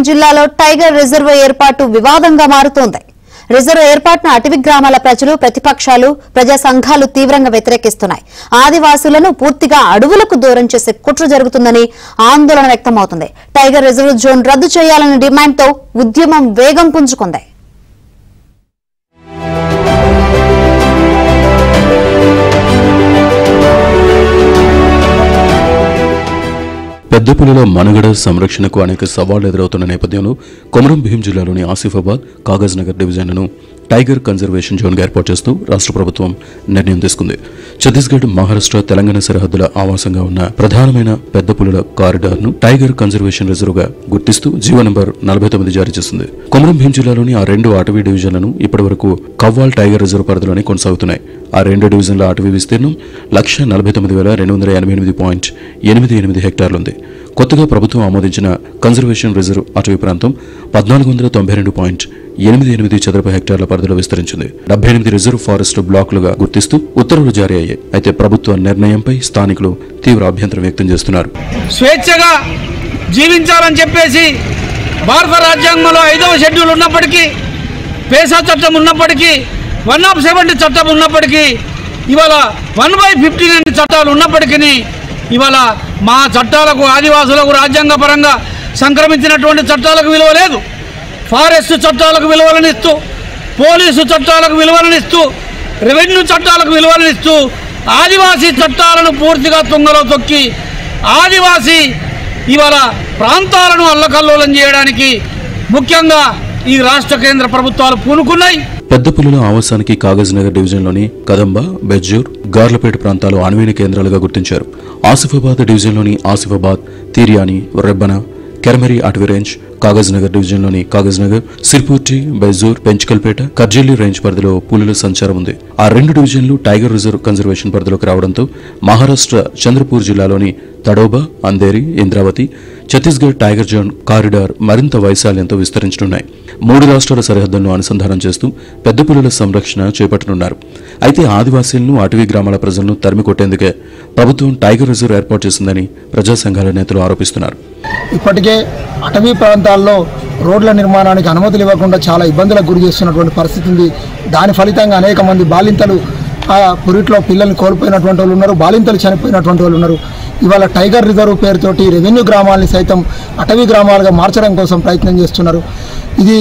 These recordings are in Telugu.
జిల్లాలో టైగర్ రిజర్వ్ ఏర్పాటు వివాదంగా మారుతోంది. రిజర్వ్ ఏర్పాటును అటవీ గ్రామాల ప్రజలు, ప్రతిపక్షాలు, ప్రజా సంఘాలు తీవ్రంగా వ్యతిరేకిస్తున్నాయి. ఆదివాసులను పూర్తిగా అడవులకు దూరం చేసే కుట్ర జరుగుతుందని ఆందోళన వ్యక్తమవుతుంది. టైగర్ రిజర్వ్ జోన్ రద్దు చేయాలనే డిమాండ్తో ఉద్యమం వేగం పుంజుకుంది. పెద్దపులుల మనుగడ సంరక్షణకు అనేక సవాళ్లు ఎదురవుతున్న నేపథ్యంలో కొమరం భీం జిల్లాలోని ఆసిఫాబాద్, కాగజ్ నగర్ డివిజన్లను టైగర్ కన్జర్వేషన్ జోన్గా ఏర్పాటు చేస్తూ రాష్ట్ర ప్రభుత్వం నిర్ణయం తీసుకుంది. ఛత్తీస్గఢ్, మహారాష్ట్ర, తెలంగాణ సరిహద్దుల ఆవాసంగా ఉన్న ప్రధానమైన పెద్దపులుల కారిడార్ను టైగర్ కన్జర్వేషన్ రిజర్వ్ గా గుర్తిస్తూ జీవో నంబర్ 49 జారీ చేసింది. కొమరం భీం జిల్లాలోని ఆ 2 అటవీ డివిజన్లను ఇప్పటివరకు కవ్వాల్ టైగర్ రిజర్వ్ పరిధిలోనే కొనసాగుతున్నాయి. ఆ 2 డివిజన్ల అటవీ విస్తీర్ణం 1,49,288.88 హెక్టార్లుంది. కొత్తగా ప్రభుత్వం ఆమోదించిన కన్జర్వేషన్ రిజర్వ్ అటవీ ప్రాంతం 1,492.88 చదరపు హెక్టార్ల పరిధిలో విస్తరించింది. 78 రిజర్వ్ ఫారెస్ట్ బ్లాకులుగా గుర్తిస్తూ ఉత్తర్వులు జారీ అయ్యాయి. అయితే ప్రభుత్వ నిర్ణయంపై స్థానికులు తీవ్ర అభ్యంతరం వ్యక్తం చేస్తున్నారు. స్వేచ్ఛగా జీవించాలని చెప్పేసి భారత రాజ్యాంగంలో 5వ షెడ్యూల్ ఉన్నప్పటికీ, పేసా చట్టం ఉన్నప్పటికీ, 1/70 చట్టం ఉన్నప్పటికీ, ఇవాళ 1/59 చట్టాలు ఉన్నప్పటికీ ఇవాళ మా చట్టాలకు, ఆదివాసులకు రాజ్యాంగపరంగా సంక్రమించినటువంటి చట్టాలకు విలువ లేదు. ఫారెస్ట్ చట్టాలకు విలువలనిస్తూ, పోలీసు చట్టాలకు విలువలనిస్తూ, రెవెన్యూ చట్టాలకు విలువలనిస్తూ ఆదివాసీ చట్టాలను పూర్తిగా తుంగలో తొక్కి ఆదివాసీ ఇవాళ ప్రాంతాలను అల్లకల్లోలం చేయడానికి ముఖ్యంగా ఈ రాష్ట్ర కేంద్ర ప్రభుత్వాలు పూనుకున్నాయి. పెద్దపులుల ఆవాసానికి కాగజ్ నగర్ డివిజన్లోని కదంబ, బెజ్జూర్, గార్లపేట ప్రాంతాలు అనువైన కేంద్రాలుగా గుర్తించారు. ఆసిఫాబాద్ డివిజన్లోని ఆసిఫాబాద్, తీర్యాని, రెబ్బన, కెరమరి అటవీ రేంజ్, కాగజ్ నగర్ డివిజన్లోని కాగజ్ నగర్, సిర్పూర్టి, బెజ్జూర్, పెంచ్కల్పేట, కర్జిల్లి రేంజ్ పరిధిలో పులుల సంచారం ఉంది. ఆ 2 డివిజన్లు టైగర్ రిజర్వ్ కన్జర్వేషన్ పరిధిలోకి రావడంతో మహారాష్ట్ర చంద్రపూర్ జిల్లాలోని Tadoba, Andheri, Indravati, Chhattisgarh tiger zone corridor మరింత వైశాల్యంతో విస్తరించనున్నాయి. 3 రాష్ట్రాల సరిహద్దులను అనుసంధానం చేస్తూ పెద్ద పులుల సంరక్షణ చేపట్టనున్నారు. అయితే ఆదివాసీలను, అటవీ గ్రామాల ప్రజలను తరిమి కొట్టేందుకే ప్రభుత్వం టైగర్ రిజర్వ్ ఏర్పాటు చేసిందని ప్రజా సంఘాల నేతలు ఆరోపిస్తున్నారు. ఇప్పటికే అటవీ ప్రాంతాల్లో రోడ్ల నిర్మాణానికి అనుమతులు ఇవ్వకుండా చాలా ఇబ్బందులకు గురి చేస్తున్నటువంటి పరిస్థితి ఉంది. దాని ఫలితంగా అనేక మంది బాలింతలు ఆ పురిట్లో పిల్లల్ని కోల్పోయినటువంటి వాళ్ళు ఉన్నారు, బాలింతలు చనిపోయినటువంటి వాళ్ళు ఉన్నారు. ఇవాళ టైగర్ రిజర్వ్ పేరుతోటి రెవెన్యూ గ్రామాలని సైతం అటవీ గ్రామాలుగా మార్చడం కోసం ప్రయత్నం చేస్తున్నారు. ఇది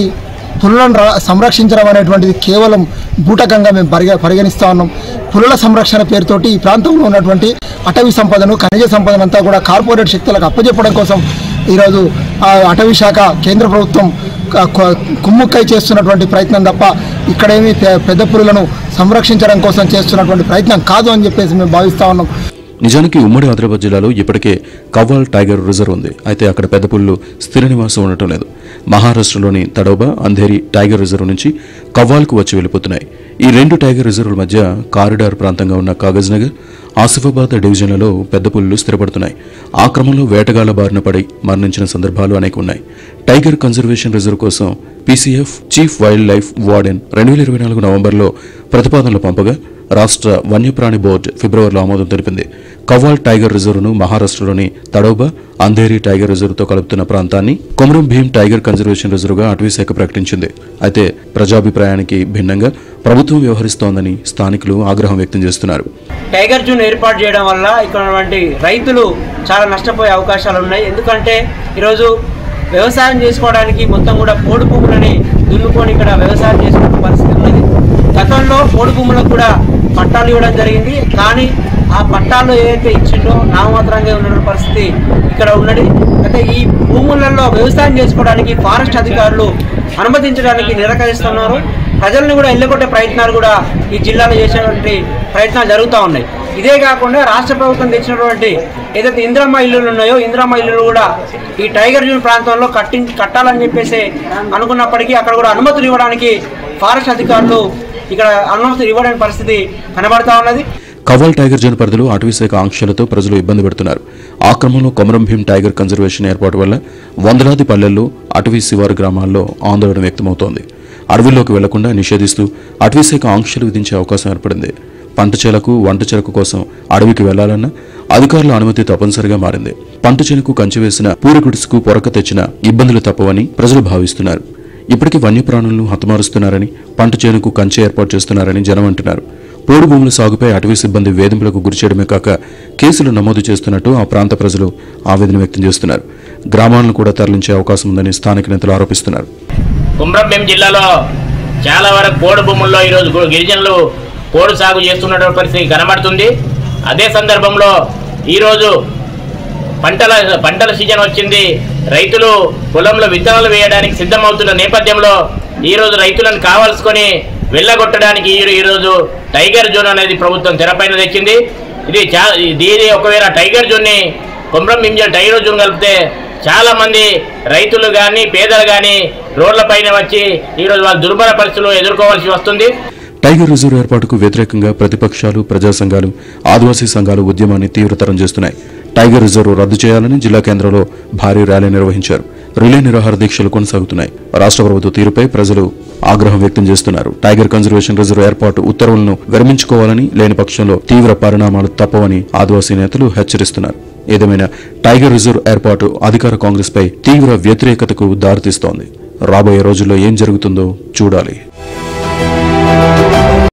పులులను సంరక్షించడం అనేటువంటిది కేవలం బూటకంగా మేము పరిగణిస్తూ ఉన్నాం. పులుల సంరక్షణ పేరుతోటి ఈ ప్రాంతంలో ఉన్నటువంటి అటవీ సంపదను, ఖనిజ సంపదనంతా కూడా కార్పొరేట్ శక్తులకు అప్పచెప్పడం కోసం ఈరోజు అటవీ శాఖ, కేంద్ర ప్రభుత్వం కుమ్ముక్కై చేస్తున్నటువంటి ప్రయత్నం తప్ప ఇక్కడేమీ పెద్ద పులులను సంరక్షించడం కోసం చేస్తున్నటువంటి ప్రయత్నం కాదు అని చెప్పేసి మేము భావిస్తూ ఉన్నాం. నిజానికి ఉమ్మడి ఆదిలాబాద్ జిల్లాలో ఇప్పటికే కవ్వాల్ టైగర్ రిజర్వ్ ఉంది. అయితే అక్కడ పెద్ద పులులు స్థిర నివాసం ఉండటం లేదు. మహారాష్ట్రలోని తడోబా, అంధేరి టైగర్ రిజర్వ్ నుంచి కవ్వాల్కు వచ్చి వెళ్ళిపోతున్నాయి. ఈ 2 టైగర్ రిజర్వుల మధ్య కారిడార్ ప్రాంతంగా ఉన్న కాగజ్ నగర్, ఆసిఫాబాద్ డివిజన్లలో పెద్ద పులులు స్థిరపడుతున్నాయి. ఆ క్రమంలో వేటగాళ్ల బారిన పడి మరణించిన సందర్భాలు అనేక ఉన్నాయి. టైగర్ కన్జర్వేషన్ రిజర్వ్ కోసం PCF chief wild life warden 2024 నవంబర్లో ప్రతిపాదనలు పంపగా రాష్ట్ర వన్యప్రాణి బోర్డు ఫిబ్రవరిలో ఆమోదం తెలిపింది. కవ్వాల్ టైగర్ రిజర్వ్ను మహారాష్ట్రలోని తడోబా, అంధేరి టైగర్ రిజర్వ్తో కలుపుతున్న ప్రాంతాన్ని కొమరం భీం టైగర్ కన్జర్వేషన్ రిజర్వ్గా అటవీ శాఖ ప్రకటించింది. అయితే ప్రజాభిప్రాయానికి భిన్నంగా ప్రభుత్వం వ్యవహరిస్తోందని స్థానికులు ఆగ్రహం వ్యక్తం చేస్తున్నారు. టైగర్ జోన్ ఏర్పాటు చేయడం వల్ల ఇక్కడ ఉన్నటువంటి రైతులు చాలా నష్టపోయే అవకాశాలు ఉన్నాయి. ఎందుకంటే ఈరోజు వ్యవసాయం చేసుకోవడానికి మొత్తం కూడా పోడు భూములని దున్నుకొని ఇక్కడ వ్యవసాయం చేసుకునే పరిస్థితి ఉన్నది. గతంలో పోడు భూములకు కూడా పట్టాలు ఇవ్వడం జరిగింది. కానీ ఆ పట్టాలు ఏదైతే ఇచ్చిందో నామమాత్రంగా ఉన్న పరిస్థితి ఇక్కడ ఉన్నది. అయితే ఈ భూములలో వ్యవసాయం చేసుకోవడానికి ఫారెస్ట్ అధికారులు అనుమతించడానికి నిరాకరిస్తున్నారు. ప్రజలను కూడా ఎల్లగొట్టే ప్రయత్నాలు కూడా ఈ జిల్లాలో చేసేటువంటి ప్రయత్నాలు జరుగుతూ ఉన్నాయి. ఇదే కాకుండా రాష్ట్ర ప్రభుత్వం తెచ్చినటువంటి ఏదైతే ఇందిరమ్మ ఇల్లులు ఉన్నాయో, ఇందిరమ్మ ఇల్లులు కూడా ఈ టైగర్ జోన్ ప్రాంతంలో కట్టాలని చెప్పేసి అనుకున్నప్పటికీ అక్కడ కూడా అనుమతులు ఇవ్వడానికి ఫారెస్ట్ అధికారులు ఇక్కడ అనుమతులు ఇవ్వడానికి పరిస్థితి కనబడతా ఉన్నది. కవ్వాల్ టైగర్ జోన్ పరిధిలో అటవీ శాఖ ఆంక్షలతో ప్రజలు ఇబ్బంది పడుతున్నారు. ఆ క్రమంలో కొమరం భీం టైగర్ కన్జర్వేషన్ ఏర్పాటు వల్ల వందలాది పల్లెల్లో, అటవీ శివారు గ్రామాల్లో ఆందోళన వ్యక్తమవుతోంది. అడవుల్లోకి వెళ్లకుండా నిషేధిస్తూ అటవీ శాఖ ఆంక్షలు విధించే అవకాశం ఏర్పడింది. పంట చేలకు, వంట చెరకు కోసం అడవికి వెళ్లాలన్నా అధికారుల అనుమతి తప్పనిసరిగా మారింది. పంట చేనుకు కంచె వేసిన పూరిగుడిసుకు పొరక తెచ్చిన ఇబ్బందులు తప్పవని ప్రజలు భావిస్తున్నారు. ఇప్పటికీ వన్యప్రాణులను హతమారుస్తున్నారని, పంట చేనుకు కంచె ఏర్పాటు చేస్తున్నారని జనం అంటున్నారు. పోడు భూముల సాగుపై అటవీ సిబ్బంది వేధింపులకు గురిచేయడమే కాక కేసులు నమోదు చేస్తున్నట్టు ఆ ప్రాంత ప్రజలు ఆవేదన వ్యక్తం చేస్తున్నారు. గ్రామాలను కూడా తరలించే అవకాశం ఉందని స్థానిక నేతలు ఆరోపిస్తున్నారు. కుమ్రంభీం జిల్లాలో చాలా వరకు పోడు భూముల్లో ఈరోజు గిరిజనులు పోడు సాగు చేస్తున్నటువంటి పరిస్థితి కనబడుతుంది. అదే సందర్భంలో ఈరోజు పంటల సీజన్ వచ్చింది. రైతులు పొలంలో విత్తనాలు వేయడానికి సిద్ధమవుతున్న నేపథ్యంలో ఈరోజు రైతులను కావాల్సుకొని వెళ్ళగొట్టడానికి ఈరోజు టైగర్ జోన్ అనేది ప్రభుత్వం తెరపైన తెచ్చింది. ఇది ఒకవేళ టైగర్ జోన్ని కుమ్రంభీం టైగర్ జోన్ కలిపితే చాలా మంది రైతులు కానీ పేదలు కానీ రోడ్లపైన వచ్చి ఈరోజు వాళ్ళ దుర్భర పరిస్థితులు ఎదుర్కోవాల్సి వస్తుంది. టైగర్ రిజర్వ్ ఏర్పాటుకు వ్యతిరేకంగా ప్రతిపక్షాలు, ప్రజా సంఘాలు, ఆదివాసీ సంఘాలు ఉద్యమాన్ని తీవ్రతరం చేస్తున్నాయి. టైగర్ రిజర్వ్ రద్దు చేయాలని జిల్లా కేంద్రంలో భారీ ర్యాలీ నిర్వహించారు. రిలే నిరాహార దీక్షలు కొనసాగుతున్నాయి. రాష్ట్ర ప్రభుత్వ తీరుపై ప్రజలు ఆగ్రహం వ్యక్తం చేస్తున్నారు. టైగర్ కన్జర్వేషన్ రిజర్వ్ ఏర్పాటు ఉత్తర్వులను విరమించుకోవాలని, లేని పక్షంలో తీవ్ర పరిణామాలు తప్పవని ఆదివాసీ నేతలు హెచ్చరిస్తున్నారు. ఏదేమైనా టైగర్ రిజర్వ్ ఏర్పాటు అధికార కాంగ్రెస్ పై తీవ్ర వ్యతిరేకతకు దారితీస్తోంది. రాబోయే రోజుల్లో ఏం జరుగుతుందో చూడాలి.